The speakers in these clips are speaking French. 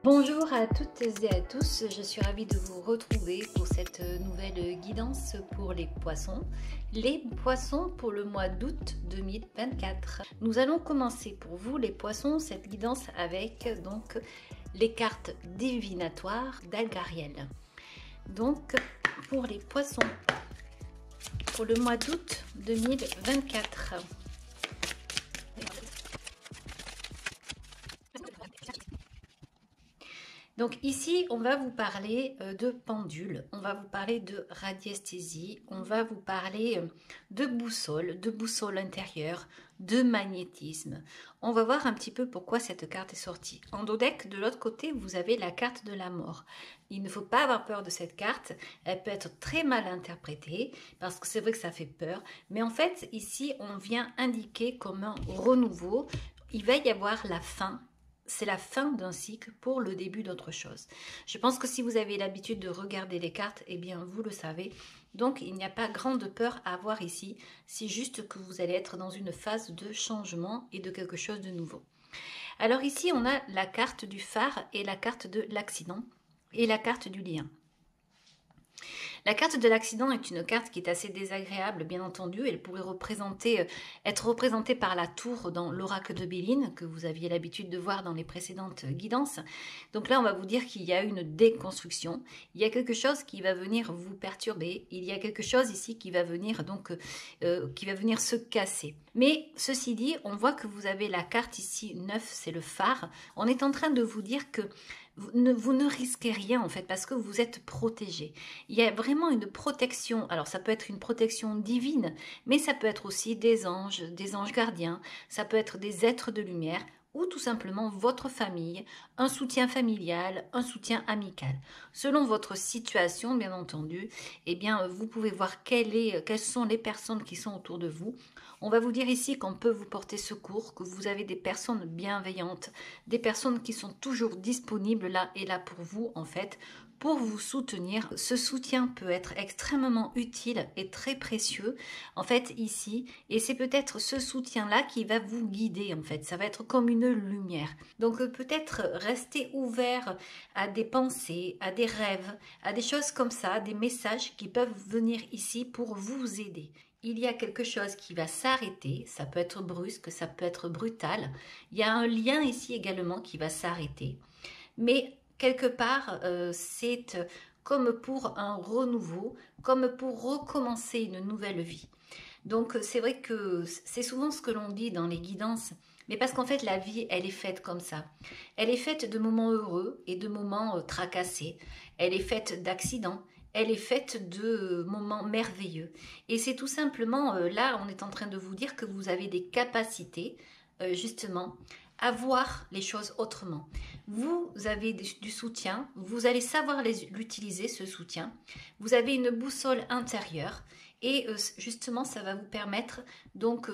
Bonjour à toutes et à tous, je suis ravie de vous retrouver pour cette nouvelle guidance pour les poissons. Les poissons pour le mois d'août 2024. Nous allons commencer pour vous les poissons cette guidance avec donc les cartes divinatoires d'Algariel. Donc pour les poissons pour le mois d'août 2024. Donc ici, on va vous parler de pendule, on va vous parler de radiesthésie, on va vous parler de boussole intérieure, de magnétisme. On va voir un petit peu pourquoi cette carte est sortie. En dos deck, de l'autre côté, vous avez la carte de la mort. Il ne faut pas avoir peur de cette carte, elle peut être très mal interprétée, parce que c'est vrai que ça fait peur. Mais en fait, ici, on vient indiquer comme un renouveau, il va y avoir la fin. C'est la fin d'un cycle pour le début d'autre chose. Je pense que si vous avez l'habitude de regarder les cartes, eh bien vous le savez. Donc il n'y a pas grande peur à avoir ici. C'est juste que vous allez être dans une phase de changement et de quelque chose de nouveau. Alors ici on a la carte du phare et la carte de l'accident et la carte du lien. La carte de l'accident est une carte qui est assez désagréable, bien entendu. Elle pourrait être représentée par la tour dans l'oracle de Béline, que vous aviez l'habitude de voir dans les précédentes guidances. Donc là, on va vous dire qu'il y a une déconstruction. Il y a quelque chose qui va venir vous perturber. Il y a quelque chose ici qui va venir se casser. Mais ceci dit, on voit que vous avez la carte ici 9, c'est le phare. On est en train de vous dire que vous ne risquez rien en fait parce que vous êtes protégé. Il y a vraiment une protection. Alors ça peut être une protection divine, mais ça peut être aussi des anges gardiens, ça peut être des êtres de lumière ou tout simplement votre famille, un soutien familial, un soutien amical. Selon votre situation, bien entendu, eh bien, vous pouvez voir quelles sont les personnes qui sont autour de vous. On va vous dire ici qu'on peut vous porter secours, que vous avez des personnes bienveillantes, des personnes qui sont toujours disponibles là et là pour vous, en fait, pour vous soutenir. Ce soutien peut être extrêmement utile et très précieux, en fait, ici. Et c'est peut-être ce soutien-là qui va vous guider, en fait. Ça va être comme une lumière. Donc, peut-être rester ouvert à des pensées, à des rêves, à des choses comme ça, des messages qui peuvent venir ici pour vous aider. Il y a quelque chose qui va s'arrêter, ça peut être brusque, ça peut être brutal. Il y a un lien ici également qui va s'arrêter. Mais quelque part, c'est comme pour un renouveau, comme pour recommencer une nouvelle vie. Donc c'est vrai que c'est souvent ce que l'on dit dans les guidances, mais parce qu'en fait la vie, elle est faite comme ça. Elle est faite de moments heureux et de moments tracassés. Elle est faite d'accidents. Elle est faite de moments merveilleux. Et c'est tout simplement, là, on est en train de vous dire que vous avez des capacités, justement, à voir les choses autrement. Vous avez du soutien, vous allez savoir l'utiliser, ce soutien. Vous avez une boussole intérieure et justement, ça va vous permettre donc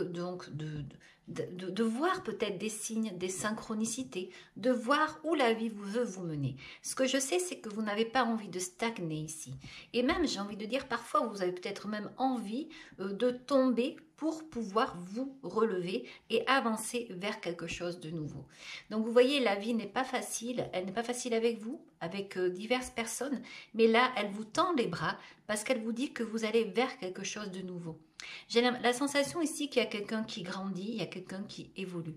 de voir peut-être des signes, des synchronicités, de voir où la vie veut vous mener. Ce que je sais, c'est que vous n'avez pas envie de stagner ici. Et même, j'ai envie de dire, parfois, vous avez peut-être même envie de tomber pour pouvoir vous relever et avancer vers quelque chose de nouveau. Donc, vous voyez, la vie n'est pas facile. Elle n'est pas facile avec vous, avec diverses personnes. Mais là, elle vous tend les bras parce qu'elle vous dit que vous allez vers quelque chose de nouveau. J'ai la sensation ici qu'il y a quelqu'un qui grandit, il y a quelqu'un qui évolue.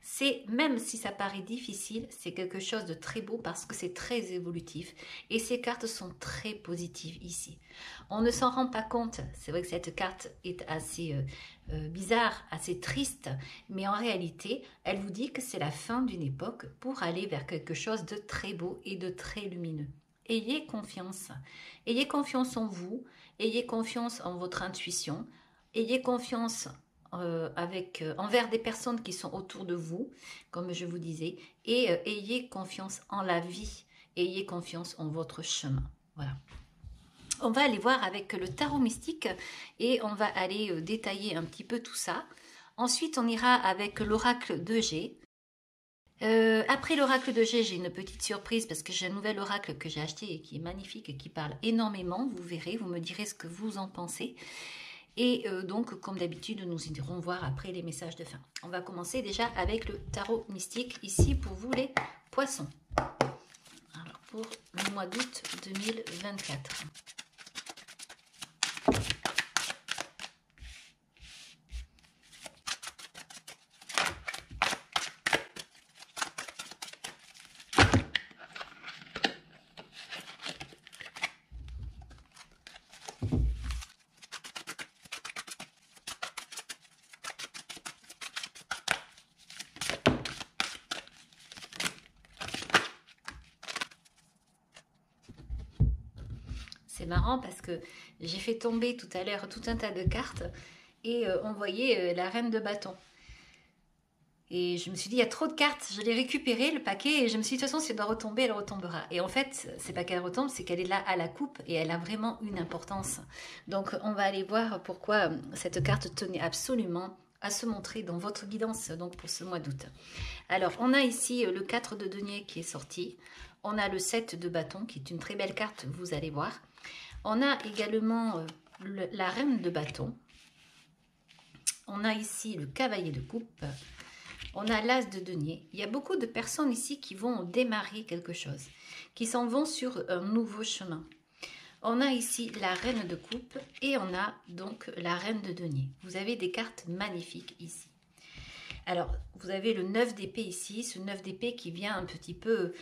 C'est, même si ça paraît difficile, c'est quelque chose de très beau parce que c'est très évolutif et ces cartes sont très positives ici. On ne s'en rend pas compte, c'est vrai que cette carte est assez bizarre, assez triste, mais en réalité, elle vous dit que c'est la fin d'une époque pour aller vers quelque chose de très beau et de très lumineux. Ayez confiance en vous, ayez confiance en votre intuition, ayez confiance envers des personnes qui sont autour de vous, comme je vous disais, et ayez confiance en la vie, ayez confiance en votre chemin. Voilà. On va aller voir avec le tarot mystique et on va aller détailler un petit peu tout ça. Ensuite, on ira avec l'oracle de G. Après l'oracle de G, j'ai une petite surprise parce que j'ai un nouvel oracle que j'ai acheté et qui est magnifique et qui parle énormément. Vous verrez, vous me direz ce que vous en pensez. Et donc, comme d'habitude, nous irons voir après les messages de fin. On va commencer déjà avec le tarot mystique ici pour vous les poissons. pour le mois d'août 2024. C'est marrant parce que j'ai fait tomber tout à l'heure tout un tas de cartes et on voyait la reine de bâton. Et je me suis dit, il y a trop de cartes, je l'ai récupéré, le paquet, et je me suis dit, de toute façon, si elle doit retomber, elle retombera. Et en fait, c'est pas qu'elle retombe, c'est qu'elle est là à la coupe et elle a vraiment une importance. Donc, on va aller voir pourquoi cette carte tenait absolument à se montrer dans votre guidance donc pour ce mois d'août. Alors, on a ici le 4 de denier qui est sorti. On a le 7 de bâton qui est une très belle carte, vous allez voir. On a également la reine de bâton. On a ici le cavalier de coupe. On a l'as de denier. Il y a beaucoup de personnes ici qui vont démarrer quelque chose, qui s'en vont sur un nouveau chemin. On a ici la reine de coupe et on a donc la reine de denier. Vous avez des cartes magnifiques ici. Alors, vous avez le 9 d'épée ici, ce 9 d'épée qui vient un petit peu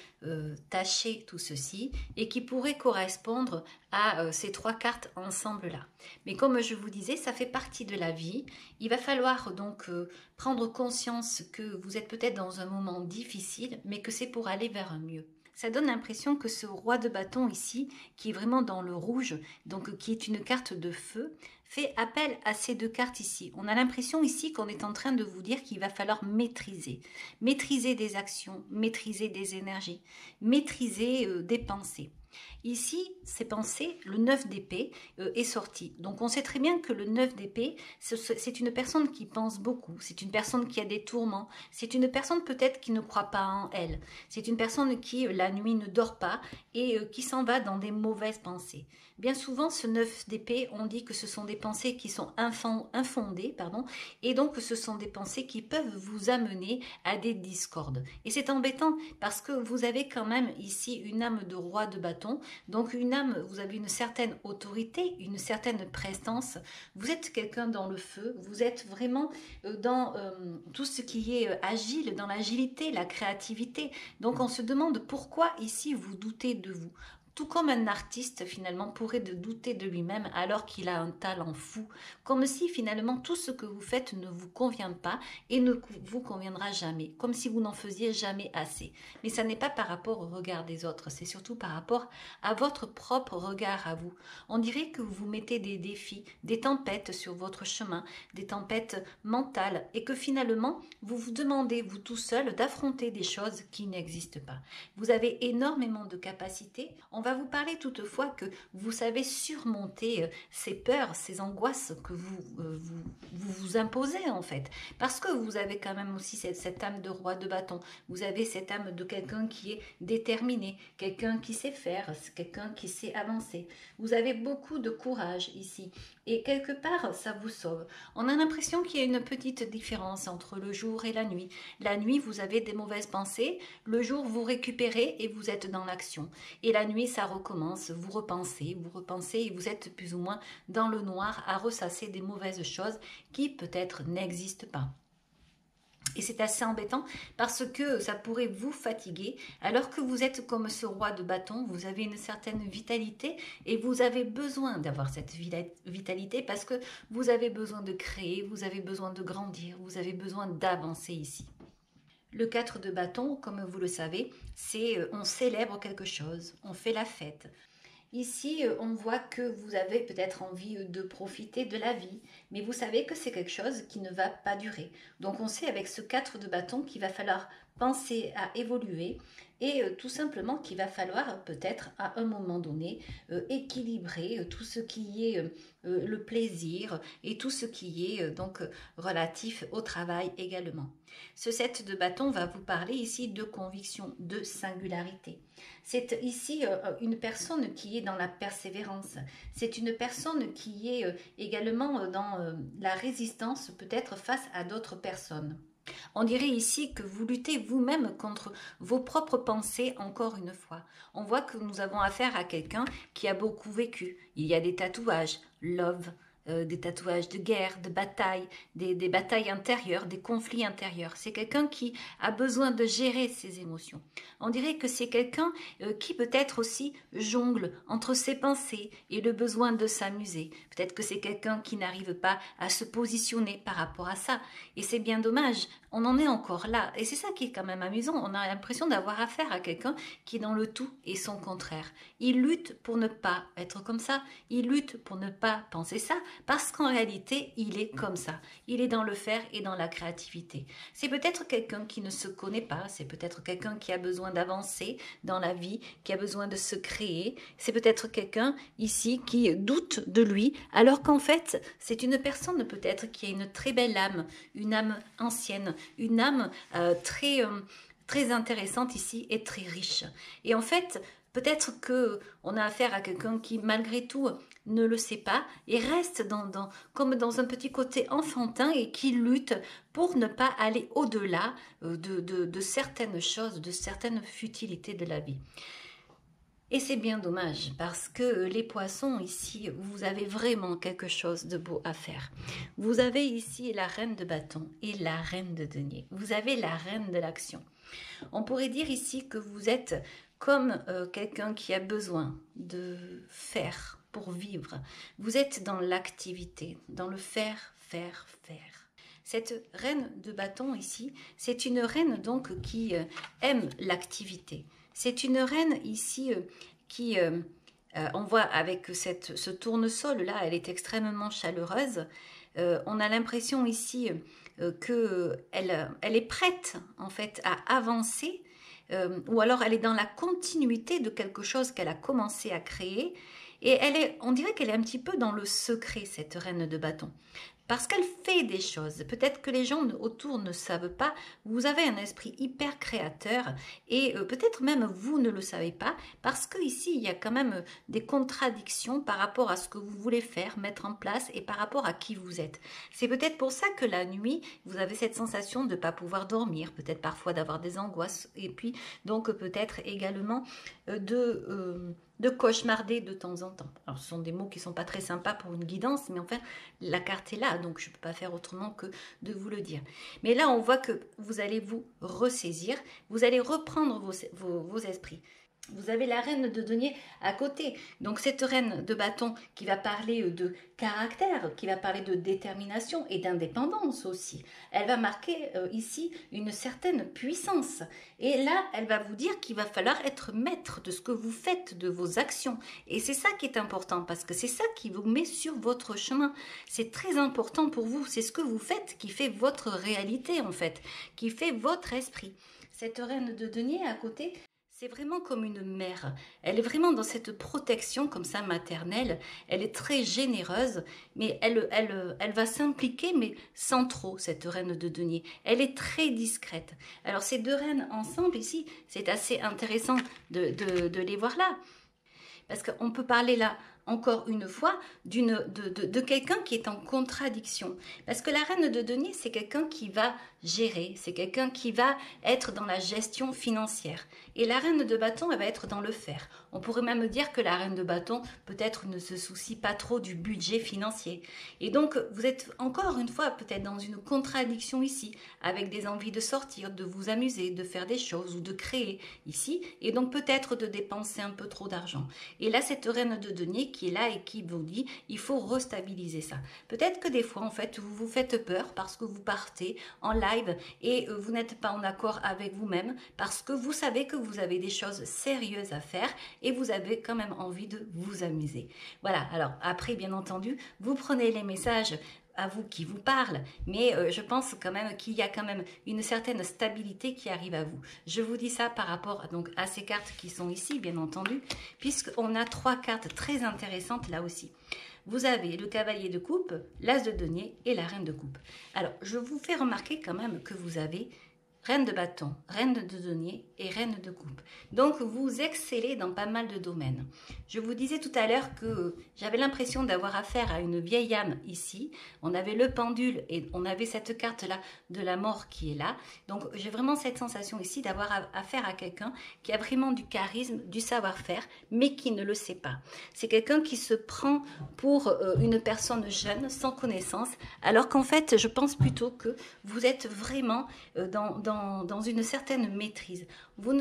tacher tout ceci et qui pourrait correspondre à ces trois cartes ensemble là. Mais comme je vous disais, ça fait partie de la vie. Il va falloir donc prendre conscience que vous êtes peut-être dans un moment difficile, mais que c'est pour aller vers un mieux. Ça donne l'impression que ce roi de bâton ici, qui est vraiment dans le rouge, donc qui est une carte de feu, fait appel à ces deux cartes ici. On a l'impression ici qu'on est en train de vous dire qu'il va falloir maîtriser. Maîtriser des actions, maîtriser des énergies, maîtriser des pensées. Ici, ces pensées, le 9 d'épée est sorti. Donc on sait très bien que le 9 d'épée, c'est une personne qui pense beaucoup, c'est une personne qui a des tourments, c'est une personne peut-être qui ne croit pas en elle, c'est une personne qui la nuit ne dort pas et qui s'en va dans des mauvaises pensées. Bien souvent, ce 9 d'épée, on dit que ce sont des pensées qui sont infondées, et donc ce sont des pensées qui peuvent vous amener à des discordes. Et c'est embêtant parce que vous avez quand même ici une âme de roi de bâton, donc une âme, vous avez une certaine autorité, une certaine prestance, vous êtes quelqu'un dans le feu, vous êtes vraiment dans tout ce qui est agile, dans l'agilité, la créativité. Donc on se demande pourquoi ici vous doutez de vous. Tout comme un artiste finalement pourrait douter de lui-même alors qu'il a un talent fou, comme si finalement tout ce que vous faites ne vous convient pas et ne vous conviendra jamais, comme si vous n'en faisiez jamais assez. Mais ça n'est pas par rapport au regard des autres, c'est surtout par rapport à votre propre regard à vous. On dirait que vous vous mettez des défis, des tempêtes sur votre chemin, des tempêtes mentales et que finalement vous vous demandez vous tout seul d'affronter des choses qui n'existent pas. Vous avez énormément de capacités. On va vous parler toutefois que vous savez surmonter ces peurs, ces angoisses que vous imposez en fait. Parce que vous avez quand même aussi cette âme de roi de bâton. Vous avez cette âme de quelqu'un qui est déterminé, quelqu'un qui sait faire, quelqu'un qui sait avancer. Vous avez beaucoup de courage ici. Et quelque part, ça vous sauve. On a l'impression qu'il y a une petite différence entre le jour et la nuit. La nuit, vous avez des mauvaises pensées. Le jour, vous récupérez et vous êtes dans l'action. Et la nuit, ça recommence. Vous repensez et vous êtes plus ou moins dans le noir à ressasser des mauvaises choses qui peut-être n'existent pas. Et c'est assez embêtant parce que ça pourrait vous fatiguer alors que vous êtes comme ce roi de bâton, vous avez une certaine vitalité et vous avez besoin d'avoir cette vitalité parce que vous avez besoin de créer, vous avez besoin de grandir, vous avez besoin d'avancer ici. Le 4 de bâton, comme vous le savez, c'est on célèbre quelque chose, on fait la fête. Ici, on voit que vous avez peut-être envie de profiter de la vie, mais vous savez que c'est quelque chose qui ne va pas durer. Donc on sait avec ce 4 de bâton qu'il va falloir penser à évoluer et tout simplement qu'il va falloir peut-être à un moment donné équilibrer tout ce qui est le plaisir et tout ce qui est donc relatif au travail également. Ce 7 de bâton va vous parler ici de conviction, de singularité. C'est ici une personne qui est dans la persévérance. C'est une personne qui est également dans la résistance peut-être face à d'autres personnes. On dirait ici que vous luttez vous-même contre vos propres pensées encore une fois. On voit que nous avons affaire à quelqu'un qui a beaucoup vécu. Il y a des tatouages, love, des tatouages de guerre, de bataille, des batailles intérieures, des conflits intérieurs. C'est quelqu'un qui a besoin de gérer ses émotions. On dirait que c'est quelqu'un qui peut-être aussi jongle entre ses pensées et le besoin de s'amuser. Peut-être que c'est quelqu'un qui n'arrive pas à se positionner par rapport à ça. Et c'est bien dommage. On en est encore là. Et c'est ça qui est quand même amusant. On a l'impression d'avoir affaire à quelqu'un qui est dans le tout et son contraire. Il lutte pour ne pas être comme ça. Il lutte pour ne pas penser ça. Parce qu'en réalité, il est comme ça. Il est dans le faire et dans la créativité. C'est peut-être quelqu'un qui ne se connaît pas. C'est peut-être quelqu'un qui a besoin d'avancer dans la vie, qui a besoin de se créer. C'est peut-être quelqu'un ici qui doute de lui, alors qu'en fait, c'est une personne peut-être qui a une très belle âme, une âme ancienne, une âme très intéressante ici et très riche. Et en fait, peut-être qu'on a affaire à quelqu'un qui, malgré tout, ne le sait pas et reste comme dans un petit côté enfantin et qui lutte pour ne pas aller au-delà de certaines choses, de certaines futilités de la vie. Et c'est bien dommage parce que les poissons ici, vous avez vraiment quelque chose de beau à faire. Vous avez ici la reine de bâton et la reine de denier. Vous avez la reine de l'action. On pourrait dire ici que vous êtes comme quelqu'un qui a besoin de faire pour vivre. Vous êtes dans l'activité, dans le faire. Cette reine de bâton ici, c'est une reine donc qui aime l'activité. C'est une reine ici qui, on voit avec ce tournesol-là, elle est extrêmement chaleureuse. On a l'impression ici qu'elle est prête en fait à avancer, ou alors elle est dans la continuité de quelque chose qu'elle a commencé à créer. Et on dirait qu'elle est un petit peu dans le secret, cette reine de bâton. Parce qu'elle fait des choses. Peut-être que les gens autour ne savent pas. Vous avez un esprit hyper créateur et peut-être même vous ne le savez pas parce qu'ici, il y a quand même des contradictions par rapport à ce que vous voulez faire, mettre en place et par rapport à qui vous êtes. C'est peut-être pour ça que la nuit, vous avez cette sensation de ne pas pouvoir dormir, peut-être parfois d'avoir des angoisses et puis donc peut-être également de cauchemarder de temps en temps. Alors ce sont des mots qui ne sont pas très sympas pour une guidance, mais enfin la carte est là, donc je ne peux pas faire autrement que de vous le dire. Mais là on voit que vous allez vous ressaisir, vous allez reprendre vos esprits. Vous avez la reine de denier à côté. Donc cette reine de bâton qui va parler de caractère, qui va parler de détermination et d'indépendance aussi. Elle va marquer ici une certaine puissance. Et là, elle va vous dire qu'il va falloir être maître de ce que vous faites, de vos actions. Et c'est ça qui est important parce que c'est ça qui vous met sur votre chemin. C'est très important pour vous. C'est ce que vous faites qui fait votre réalité en fait, qui fait votre esprit. Cette reine de denier à côté, c'est vraiment comme une mère. Elle est vraiment dans cette protection comme ça maternelle. Elle est très généreuse, mais elle va s'impliquer, mais sans trop, cette reine de denier. Elle est très discrète. Alors ces deux reines ensemble ici, c'est assez intéressant de les voir là. Parce qu'on peut parler là, encore une fois, de quelqu'un qui est en contradiction. Parce que la reine de denier, c'est quelqu'un qui va gérer, c'est quelqu'un qui va être dans la gestion financière. Et la reine de bâton, elle va être dans le faire. On pourrait même dire que la reine de bâton, peut-être, ne se soucie pas trop du budget financier. Et donc, vous êtes encore une fois peut-être dans une contradiction ici, avec des envies de sortir, de vous amuser, de faire des choses ou de créer ici, et donc peut-être de dépenser un peu trop d'argent. Et là, cette reine de denier qui est là et qui vous dit, il faut restabiliser ça. Peut-être que des fois, en fait, vous vous faites peur parce que vous partez en live et vous n'êtes pas en accord avec vous-même parce que vous savez que vous avez des choses sérieuses à faire et vous avez quand même envie de vous amuser. Voilà, alors après, bien entendu, vous prenez les messages à vous qui vous parle, mais je pense quand même qu'il y a quand même une certaine stabilité qui arrive à vous. Je vous dis ça par rapport donc à ces cartes qui sont ici, bien entendu, puisqu'on a trois cartes très intéressantes là aussi. Vous avez le cavalier de coupe, l'as de denier et la reine de coupe. Alors, je vous fais remarquer quand même que vous avez reine de bâton, reine de denier et reine de coupe. Donc vous excellez dans pas mal de domaines. Je vous disais tout à l'heure que j'avais l'impression d'avoir affaire à une vieille âme ici. On avait le pendule et on avait cette carte-là de la mort qui est là. Donc j'ai vraiment cette sensation ici d'avoir affaire à quelqu'un qui a vraiment du charisme, du savoir-faire, mais qui ne le sait pas. C'est quelqu'un qui se prend pour une personne jeune, sans connaissance, alors qu'en fait, je pense plutôt que vous êtes vraiment dans une certaine maîtrise.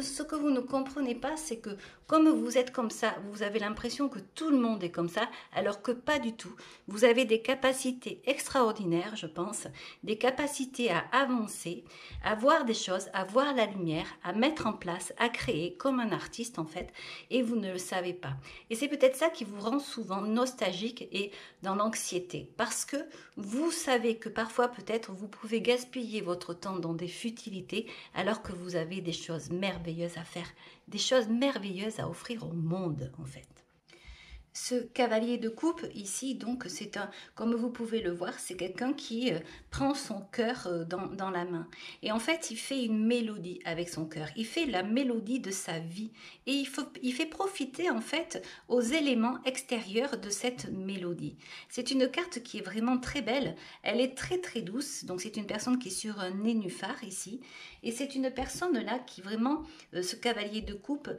Ce que vous ne comprenez pas, c'est que comme vous êtes comme ça, vous avez l'impression que tout le monde est comme ça, alors que pas du tout. Vous avez des capacités extraordinaires, je pense, des capacités à avancer, à voir des choses, à voir la lumière, à mettre en place, à créer comme un artiste en fait, et vous ne le savez pas. Et c'est peut-être ça qui vous rend souvent nostalgique et dans l'anxiété, parce que vous savez que parfois peut-être vous pouvez gaspiller votre temps dans des futilités, alors que vous avez des choses merveilleuses à faire, des choses merveilleuses à offrir au monde en fait. Ce cavalier de coupe ici, donc, c'est un, comme vous pouvez le voir, c'est quelqu'un qui prend son cœur dans la main. Et en fait, il fait une mélodie avec son cœur. Il fait la mélodie de sa vie. Et il fait profiter, en fait, aux éléments extérieurs de cette mélodie. C'est une carte qui est vraiment très belle. Elle est très, très douce. Donc, c'est une personne qui est sur un nénuphar ici. Et c'est une personne là qui vraiment, ce cavalier de coupe,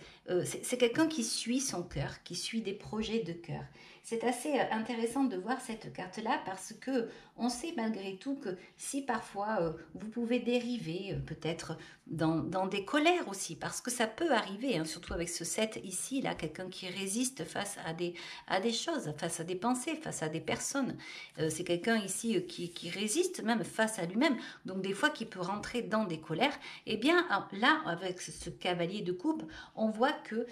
c'est quelqu'un qui suit son cœur, qui suit des projets de cœur. C'est assez intéressant de voir cette carte-là parce que on sait malgré tout que si parfois vous pouvez dériver peut-être dans des colères aussi, parce que ça peut arriver, hein, surtout avec ce 7 ici, là, quelqu'un qui résiste face à des choses, face à des pensées, face à des personnes. C'est quelqu'un ici qui résiste même face à lui-même, donc des fois qui peut rentrer dans des colères. Et bien là, avec ce cavalier de coupe, on voit que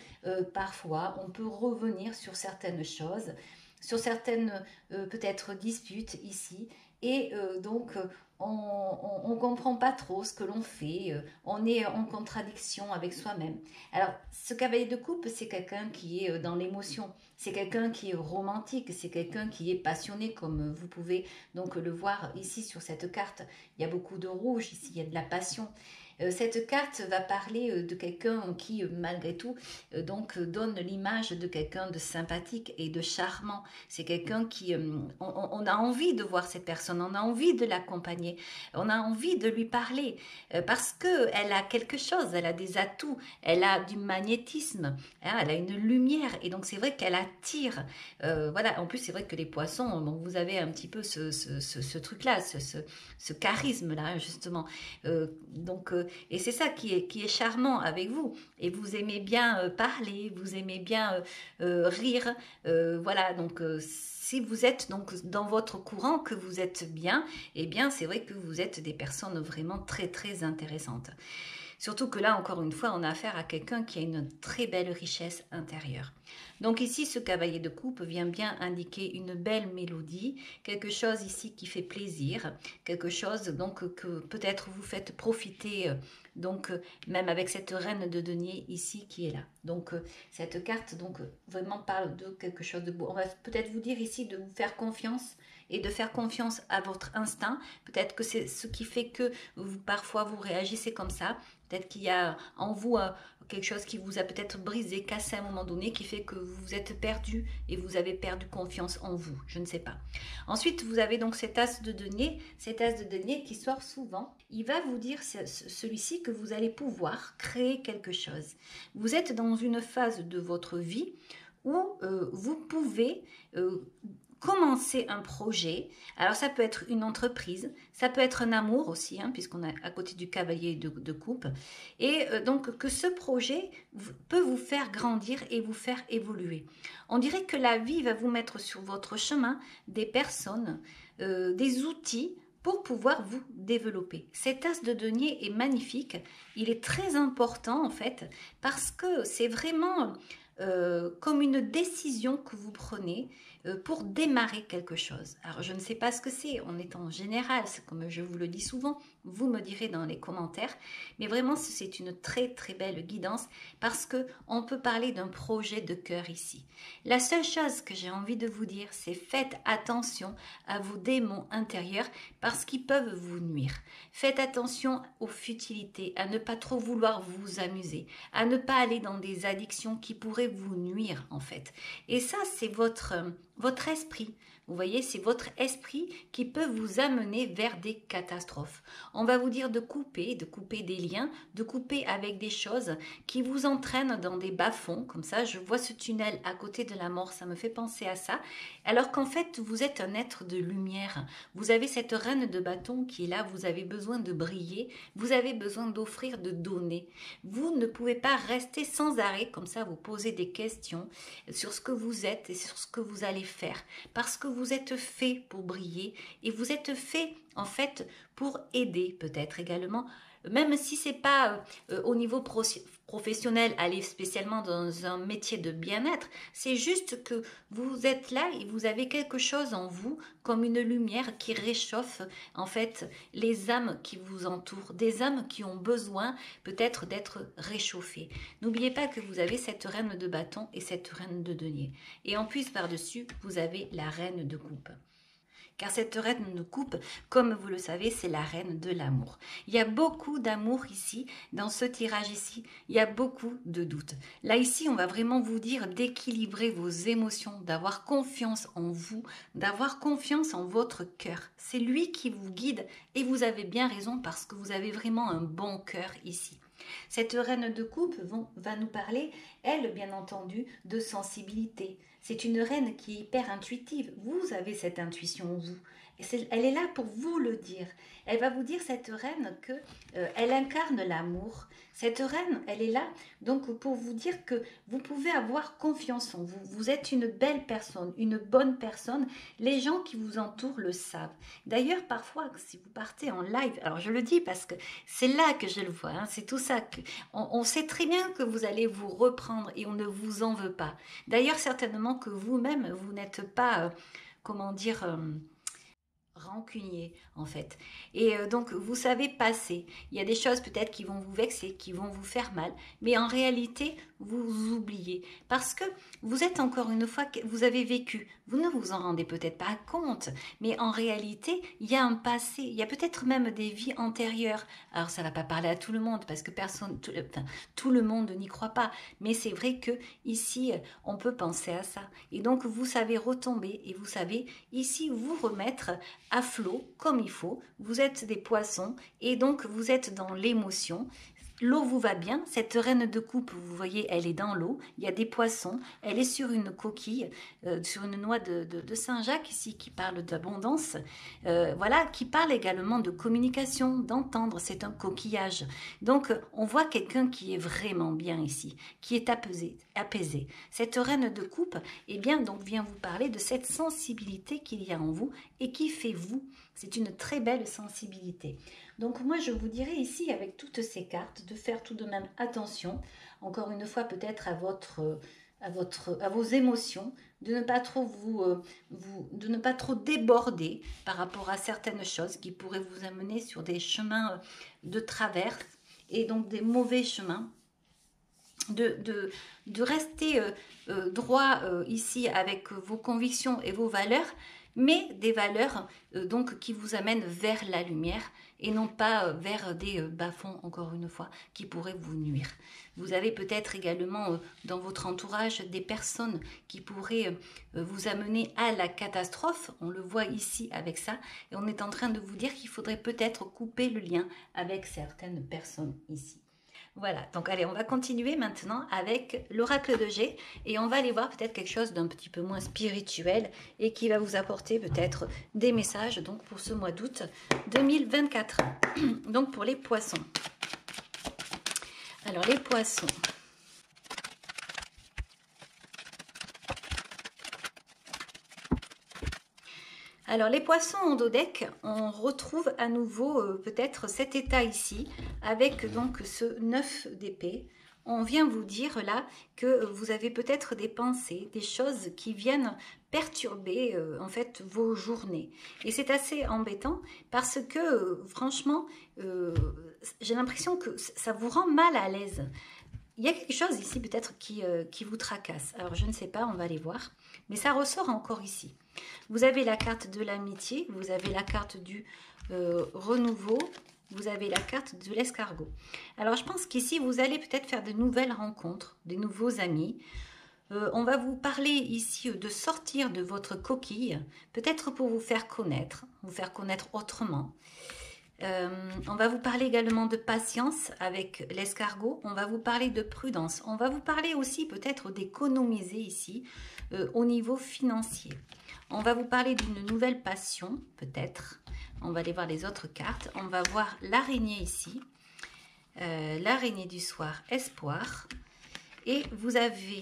parfois on peut revenir sur certaines choses, sur certaines peut-être disputes ici, et donc on ne comprend pas trop ce que l'on fait, on est en contradiction avec soi-même. Alors ce cavalier de coupe, c'est quelqu'un qui est dans l'émotion, c'est quelqu'un qui est romantique, c'est quelqu'un qui est passionné, comme vous pouvez donc le voir ici sur cette carte. Il y a beaucoup de rouge ici, il y a de la passion. Cette carte va parler de quelqu'un qui, malgré tout, donc donne l'image de quelqu'un de sympathique et de charmant. C'est quelqu'un qui, on a envie de voir cette personne, on a envie de l'accompagner, on a envie de lui parler parce que elle a quelque chose, elle a des atouts, elle a du magnétisme, hein, elle a une lumière et donc c'est vrai qu'elle attire. Voilà. En plus, c'est vrai que les poissons, bon, vous avez un petit peu ce truc-là, ce charisme-là justement. Et c'est ça qui est charmant avec vous. Et vous aimez bien parler, vous aimez bien rire. Voilà, donc si vous êtes donc dans votre courant, que vous êtes bien, eh bien c'est vrai que vous êtes des personnes vraiment très très intéressantes. Surtout que là, encore une fois, on a affaire à quelqu'un qui a une très belle richesse intérieure. Donc ici, ce cavalier de coupe vient bien indiquer une belle mélodie, quelque chose ici qui fait plaisir, quelque chose donc que peut-être vous faites profiter, donc même avec cette reine de denier ici qui est là. Donc cette carte donc vraiment parle de quelque chose de beau. On va peut-être vous dire ici de vous faire confiance et de faire confiance à votre instinct. Peut-être que c'est ce qui fait que parfois vous réagissez comme ça. Peut-être qu'il y a en vous quelque chose qui vous a peut-être brisé, cassé à un moment donné, qui fait que vous vous êtes perdu et vous avez perdu confiance en vous. Je ne sais pas. Ensuite, vous avez donc cet as de denier qui sort souvent. Il va vous dire, celui-ci, que vous allez pouvoir créer quelque chose. Vous êtes dans une phase de votre vie où vous pouvez commencer un projet. Alors ça peut être une entreprise, ça peut être un amour aussi, hein, puisqu'on est à côté du cavalier de coupe. Et donc que ce projet peut vous faire grandir et vous faire évoluer. On dirait que la vie va vous mettre sur votre chemin des personnes, des outils pour pouvoir vous développer. Cet as de denier est magnifique. Il est très important en fait parce que c'est vraiment comme une décision que vous prenez, pour démarrer quelque chose. Alors, je ne sais pas ce que c'est, on est en général, c'est comme je vous le dis souvent, vous me direz dans les commentaires, mais vraiment, c'est une très très belle guidance parce que on peut parler d'un projet de cœur ici. La seule chose que j'ai envie de vous dire, c'est faites attention à vos démons intérieurs parce qu'ils peuvent vous nuire. Faites attention aux futilités, à ne pas trop vouloir vous amuser, à ne pas aller dans des addictions qui pourraient vous nuire en fait. Et ça, c'est votre esprit. Vous voyez, c'est votre esprit qui peut vous amener vers des catastrophes. On va vous dire de couper des liens, de couper avec des choses qui vous entraînent dans des bas-fonds. Comme ça, je vois ce tunnel à côté de la mort, ça me fait penser à ça. Alors qu'en fait, vous êtes un être de lumière. Vous avez cette reine de bâton qui est là, vous avez besoin de briller, vous avez besoin d'offrir, de donner. Vous ne pouvez pas rester sans arrêt, comme ça, vous poser des questions sur ce que vous êtes et sur ce que vous allez faire. Parce que vous êtes fait pour briller et vous êtes fait en fait pour aider peut-être également, même si c'est pas au niveau professionnel, aller spécialement dans un métier de bien-être, c'est juste que vous êtes là et vous avez quelque chose en vous comme une lumière qui réchauffe en fait les âmes qui vous entourent, des âmes qui ont besoin peut-être d'être réchauffées. N'oubliez pas que vous avez cette reine de bâton et cette reine de denier. Et en plus par-dessus, vous avez la reine de coupe. Car cette reine de coupe, comme vous le savez, c'est la reine de l'amour. Il y a beaucoup d'amour ici, dans ce tirage ici, il y a beaucoup de doutes. Là ici, on va vraiment vous dire d'équilibrer vos émotions, d'avoir confiance en vous, d'avoir confiance en votre cœur. C'est lui qui vous guide et vous avez bien raison parce que vous avez vraiment un bon cœur ici. Cette reine de coupe va nous parler, elle, bien entendu, de sensibilité. C'est une reine qui est hyper intuitive. Vous avez cette intuition en vous. Et elle est là pour vous le dire. Elle va vous dire, cette reine, que elle incarne l'amour. Cette reine, elle est là donc pour vous dire que vous pouvez avoir confiance en vous. Vous êtes une belle personne, une bonne personne. Les gens qui vous entourent le savent. D'ailleurs, parfois, si vous partez en live, alors je le dis parce que c'est là que je le vois, hein, c'est tout ça. On sait très bien que vous allez vous reprendre et on ne vous en veut pas. D'ailleurs, certainement que vous-même, vous n'êtes pas, comment dire... rancunier en fait et donc vous savez passer. Il y a des choses peut-être qui vont vous vexer, qui vont vous faire mal, mais en réalité vous oubliez parce que vous êtes encore une fois, vous avez vécu, vous ne vous en rendez peut-être pas compte, mais en réalité il y a un passé, il y a peut-être même des vies antérieures. Alors ça va pas parler à tout le monde parce que personne, tout le monde n'y croit pas, mais c'est vrai que ici on peut penser à ça et donc vous savez retomber et vous savez ici vous remettre à flot comme il faut. Vous êtes des poissons et donc vous êtes dans l'émotion. L'eau vous va bien, cette reine de coupe, vous voyez, elle est dans l'eau, il y a des poissons, elle est sur une coquille, sur une noix de Saint-Jacques ici qui parle d'abondance, voilà, qui parle également de communication, d'entendre, c'est un coquillage. Donc on voit quelqu'un qui est vraiment bien ici, qui est apaisé. Cette reine de coupe, eh bien, donc vient vous parler de cette sensibilité qu'il y a en vous et qui fait vous. C'est une très belle sensibilité. Donc moi je vous dirais ici avec toutes ces cartes de faire tout de même attention, encore une fois peut-être à vos émotions, de ne pas trop de ne pas trop déborder par rapport à certaines choses qui pourraient vous amener sur des chemins de travers et donc des mauvais chemins. De rester droit ici avec vos convictions et vos valeurs, mais des valeurs donc qui vous amènent vers la lumière et non pas vers des bas-fonds, encore une fois, qui pourraient vous nuire. Vous avez peut-être également dans votre entourage des personnes qui pourraient vous amener à la catastrophe. On le voit ici avec ça. Et on est en train de vous dire qu'il faudrait peut-être couper le lien avec certaines personnes ici. Voilà, donc allez, on va continuer maintenant avec l'oracle de G et on va aller voir peut-être quelque chose d'un petit peu moins spirituel et qui va vous apporter peut-être des messages donc pour ce mois d'août 2024. Donc pour les poissons. Alors les poissons. Alors les poissons en dos deck, on retrouve à nouveau peut-être cet état ici, avec donc ce 9 d'épée. On vient vous dire là que vous avez peut-être des pensées, des choses qui viennent perturber en fait vos journées. Et c'est assez embêtant parce que franchement, j'ai l'impression que ça vous rend mal à l'aise. Il y a quelque chose ici peut-être qui vous tracasse. Alors je ne sais pas, on va aller voir. Mais ça ressort encore ici. Vous avez la carte de l'amitié, vous avez la carte du renouveau, vous avez la carte de l'escargot. Alors je pense qu'ici vous allez peut-être faire de nouvelles rencontres, des nouveaux amis. On va vous parler ici de sortir de votre coquille, peut-être pour vous faire connaître autrement. On va vous parler également de patience avec l'escargot. On va vous parler de prudence. On va vous parler aussi peut-être d'économiser ici au niveau financier. On va vous parler d'une nouvelle passion, peut-être. On va aller voir les autres cartes. On va voir l'araignée ici. L'araignée du soir, espoir. Et vous avez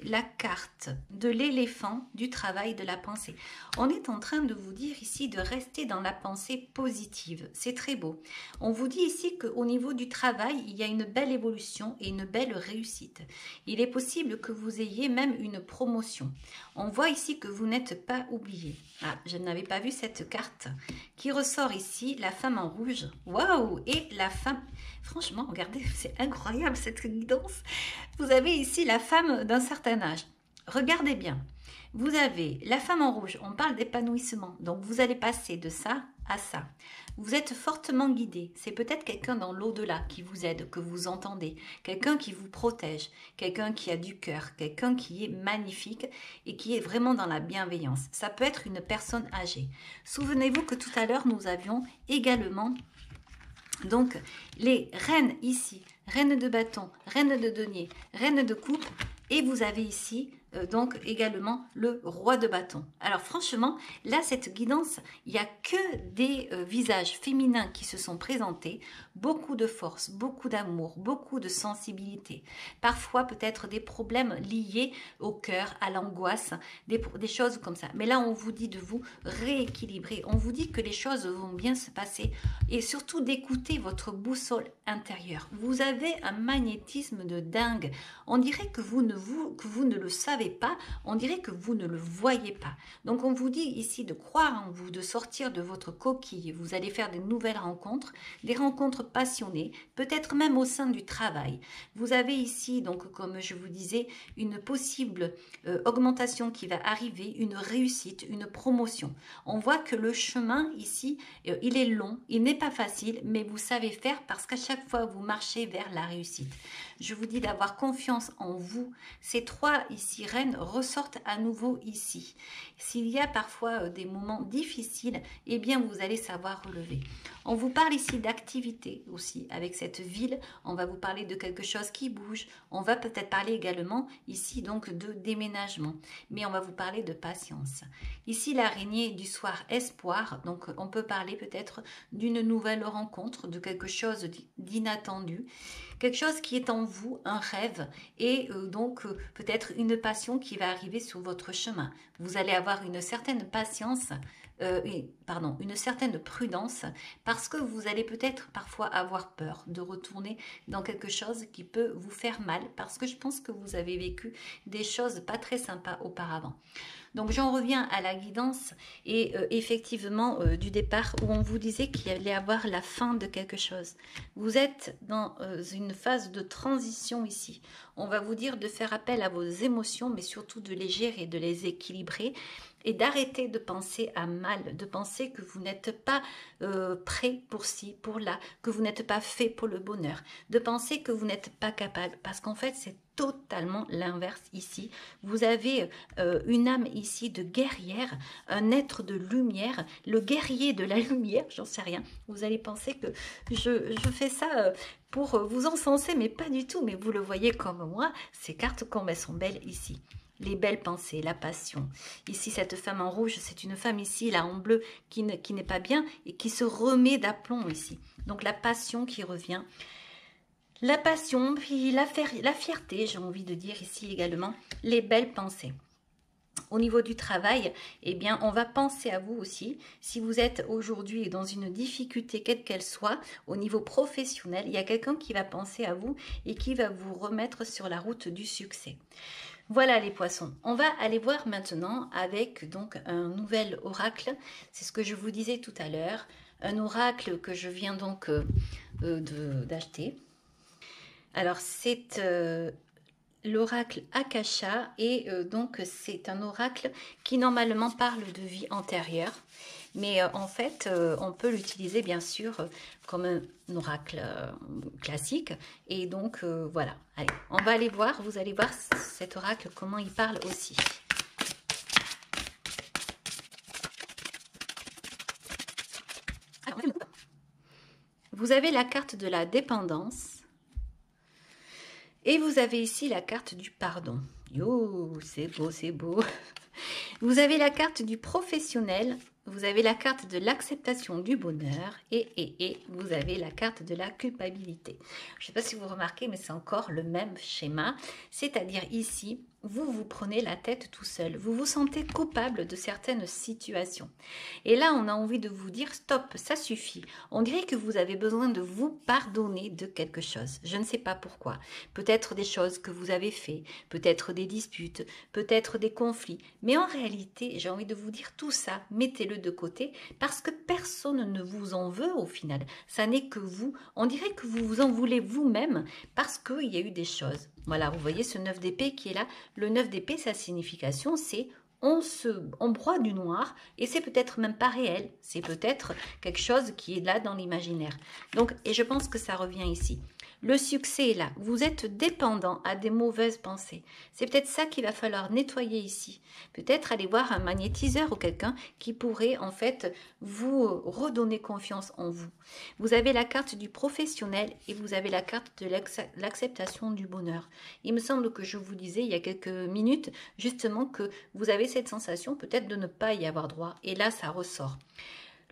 la carte de l'éléphant du travail de la pensée. On est en train de vous dire ici de rester dans la pensée positive. C'est très beau. On vous dit ici qu'au niveau du travail, il y a une belle évolution et une belle réussite. Il est possible que vous ayez même une promotion. On voit ici que vous n'êtes pas oublié. Ah, je n'avais pas vu cette carte qui ressort ici, la femme en rouge. Waouh! Et la femme... Franchement, regardez, c'est incroyable cette guidance. Vous avez ici la femme d'un certain âge. Regardez bien. Vous avez la femme en rouge, on parle d'épanouissement. Donc, vous allez passer de ça à ça. Vous êtes fortement guidé. C'est peut-être quelqu'un dans l'au-delà qui vous aide, que vous entendez. Quelqu'un qui vous protège. Quelqu'un qui a du cœur. Quelqu'un qui est magnifique et qui est vraiment dans la bienveillance. Ça peut être une personne âgée. Souvenez-vous que tout à l'heure, nous avions également... Donc, les reines ici, reine de bâton, reine de denier, reine de coupe, et vous avez ici donc également le roi de bâton. Alors franchement, là, cette guidance, il n'y a que des visages féminins qui se sont présentés, beaucoup de force, beaucoup d'amour, beaucoup de sensibilité. Parfois, peut-être des problèmes liés au cœur, à l'angoisse, des choses comme ça. Mais là, on vous dit de vous rééquilibrer. On vous dit que les choses vont bien se passer et surtout d'écouter votre boussole intérieure. Vous avez un magnétisme de dingue. On dirait que vous ne le savez pas, on dirait que vous ne le voyez pas. Donc on vous dit ici de croire en vous, de sortir de votre coquille. Vous allez faire de nouvelles rencontres, des rencontres passionnées, peut-être même au sein du travail. Vous avez ici, donc comme je vous disais, une possible augmentation qui va arriver, une réussite, une promotion. On voit que le chemin ici, il est long, il n'est pas facile, mais vous savez faire parce qu'à chaque fois vous marchez vers la réussite. Je vous dis d'avoir confiance en vous. Ces trois ici reines ressortent à nouveau ici. S'il y a parfois des moments difficiles, eh bien vous allez savoir relever. On vous parle ici d'activité aussi avec cette ville. On va vous parler de quelque chose qui bouge. On va peut-être parler également ici donc de déménagement. Mais on va vous parler de patience. Ici l'araignée du soir espoir. Donc on peut parler peut-être d'une nouvelle rencontre, de quelque chose d'inattendu. Quelque chose qui est en vous, un rêve et donc peut-être une passion qui va arriver sur votre chemin. Vous allez avoir une certaine patience, une certaine prudence parce que vous allez peut-être parfois avoir peur de retourner dans quelque chose qui peut vous faire mal parce que je pense que vous avez vécu des choses pas très sympas auparavant. Donc j'en reviens à la guidance et effectivement du départ où on vous disait qu'il allait avoir la fin de quelque chose. Vous êtes dans une phase de transition ici. On va vous dire de faire appel à vos émotions mais surtout de les gérer, de les équilibrer et d'arrêter de penser à mal, de penser que vous n'êtes pas prêt pour ci, pour là, que vous n'êtes pas fait pour le bonheur, de penser que vous n'êtes pas capable parce qu'en fait c'est totalement l'inverse ici. Vous avez une âme ici de guerrière, un être de lumière, le guerrier de la lumière, j'en sais rien. Vous allez penser que je fais ça pour vous encenser, mais pas du tout. Mais vous le voyez comme moi, ces cartes comme elles sont belles ici. Les belles pensées, la passion. Ici, cette femme en rouge, c'est une femme ici, là en bleu, qui n'est pas bien et qui se remet d'aplomb ici. Donc la passion qui revient. La passion, puis la fierté, j'ai envie de dire ici également, les belles pensées. Au niveau du travail, eh bien, on va penser à vous aussi. Si vous êtes aujourd'hui dans une difficulté, quelle qu'elle soit, au niveau professionnel, il y a quelqu'un qui va penser à vous et qui va vous remettre sur la route du succès. Voilà les poissons. On va aller voir maintenant avec donc un nouvel oracle. C'est ce que je vous disais tout à l'heure. Un oracle que je viens donc d'acheter. Alors c'est l'oracle Akasha et donc c'est un oracle qui normalement parle de vie antérieure. Mais en fait, on peut l'utiliser bien sûr comme un oracle classique. Et donc voilà, allez, on va aller voir, vous allez voir cet oracle, comment il parle aussi. Alors, vous avez la carte de la dépendance. Et vous avez ici la carte du pardon. Yo, c'est beau, c'est beau. Vous avez la carte du professionnel. Vous avez la carte de l'acceptation du bonheur et vous avez la carte de la culpabilité. Je ne sais pas si vous remarquez, mais c'est encore le même schéma. C'est-à-dire ici, vous prenez la tête tout seul. Vous vous sentez coupable de certaines situations. Et là, on a envie de vous dire, stop, ça suffit. On dirait que vous avez besoin de vous pardonner de quelque chose. Je ne sais pas pourquoi. Peut-être des choses que vous avez fait, peut-être des disputes, peut-être des conflits. Mais en réalité, j'ai envie de vous dire tout ça, mettez-le de côté parce que personne ne vous en veut au final. Ça n'est que vous. On dirait que vous vous en voulez vous-même parce qu'il y a eu des choses. Voilà, vous voyez ce 9 d'épée qui est là. Le 9 d'épée, sa signification, c'est on broie du noir et c'est peut-être même pas réel. C'est peut-être quelque chose qui est là dans l'imaginaire. Donc, et je pense que ça revient ici. Le succès est là. Vous êtes dépendant à des mauvaises pensées. C'est peut-être ça qu'il va falloir nettoyer ici. Peut-être aller voir un magnétiseur ou quelqu'un qui pourrait en fait vous redonner confiance en vous. Vous avez la carte du professionnel et vous avez la carte de l'acceptation du bonheur. Il me semble que je vous disais il y a quelques minutes justement que vous avez cette sensation peut-être de ne pas y avoir droit. Et là, ça ressort.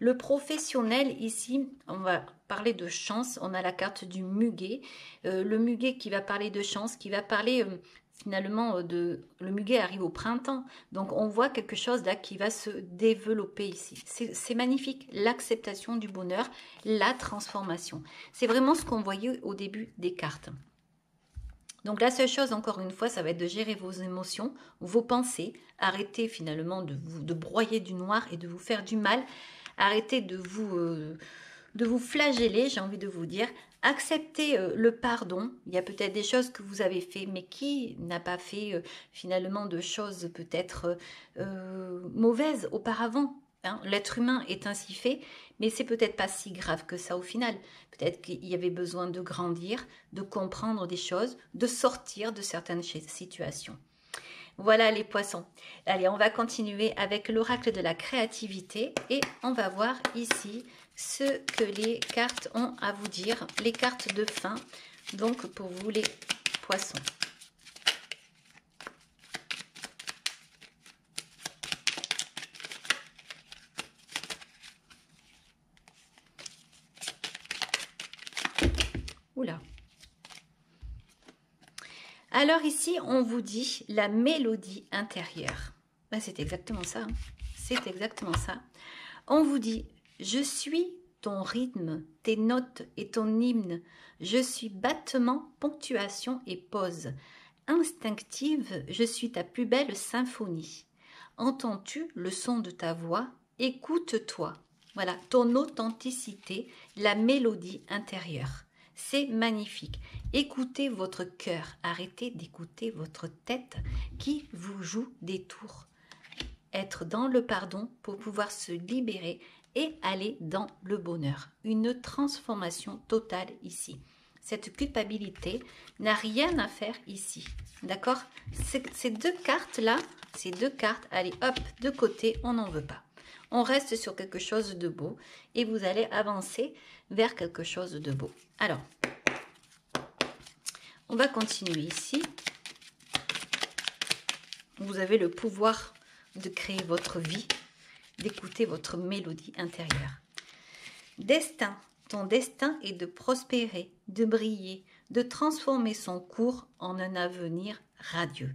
Le professionnel, ici, on va parler de chance. On a la carte du muguet. Le muguet qui va parler de chance, qui va parler finalement de... Le muguet arrive au printemps. Donc, on voit quelque chose là qui va se développer ici. C'est magnifique. L'acceptation du bonheur, la transformation. C'est vraiment ce qu'on voyait au début des cartes. Donc la seule chose, encore une fois, ça va être de gérer vos émotions, vos pensées. Arrêtez finalement de broyer du noir et de vous faire du mal. Arrêtez de vous flageller, j'ai envie de vous dire. Acceptez le pardon. Il y a peut-être des choses que vous avez fait, mais qui n'a pas fait finalement de choses peut-être mauvaises auparavant. Hein? L'être humain est ainsi fait, mais c'est peut-être pas si grave que ça au final. Peut-être qu'il y avait besoin de grandir, de comprendre des choses, de sortir de certaines situations. Voilà les poissons. Allez, on va continuer avec l'oracle de la créativité et on va voir ici ce que les cartes ont à vous dire, les cartes de fin, donc pour vous les poissons. Oula. Alors ici, on vous dit la mélodie intérieure. Ben, c'est exactement ça. Hein. C'est exactement ça. On vous dit, je suis ton rythme, tes notes et ton hymne. Je suis battement, ponctuation et pause. Instinctive, je suis ta plus belle symphonie. Entends-tu le son de ta voix? Écoute-toi. Voilà, ton authenticité, la mélodie intérieure. C'est magnifique. Écoutez votre cœur. Arrêtez d'écouter votre tête qui vous joue des tours. Être dans le pardon pour pouvoir se libérer et aller dans le bonheur. Une transformation totale ici. Cette culpabilité n'a rien à faire ici. D'accord? Ces deux cartes-là, ces deux cartes, allez hop, de côté, on n'en veut pas. On reste sur quelque chose de beau et vous allez avancer vers quelque chose de beau. Alors, on va continuer ici. Vous avez le pouvoir de créer votre vie, d'écouter votre mélodie intérieure. Destin. Ton destin est de prospérer, de briller, de transformer son cours en un avenir radieux.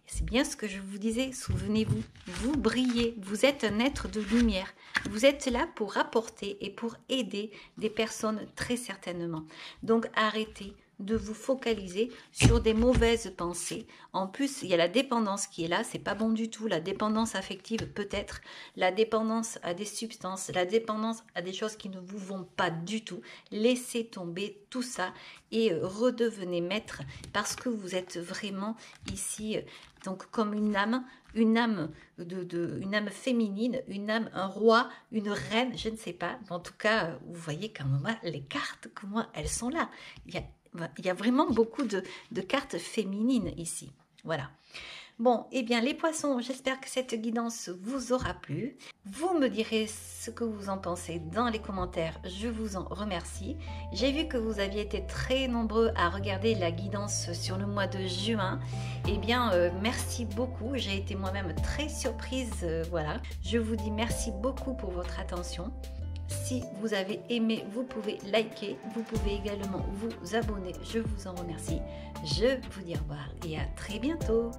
C'est bien ce que je vous disais, souvenez-vous, vous brillez, vous êtes un être de lumière. Vous êtes là pour apporter et pour aider des personnes très certainement. Donc arrêtez de vous focaliser sur des mauvaises pensées. En plus, il y a la dépendance qui est là, c'est pas bon du tout. La dépendance affective peut-être, la dépendance à des substances, la dépendance à des choses qui ne vous vont pas du tout. Laissez tomber tout ça et redevenez maître parce que vous êtes vraiment ici donc comme une âme une âme féminine, une âme, un roi, une reine, je ne sais pas. En tout cas, vous voyez quand même les cartes, comment elles sont là. Il y a vraiment beaucoup de cartes féminines ici. Voilà. Bon, eh bien les poissons, j'espère que cette guidance vous aura plu. Vous me direz ce que vous en pensez dans les commentaires, je vous en remercie. J'ai vu que vous aviez été très nombreux à regarder la guidance sur le mois de juin. Eh bien, merci beaucoup, j'ai été moi-même très surprise, voilà. Je vous dis merci beaucoup pour votre attention. Si vous avez aimé, vous pouvez liker, vous pouvez également vous abonner, je vous en remercie. Je vous dis au revoir et à très bientôt.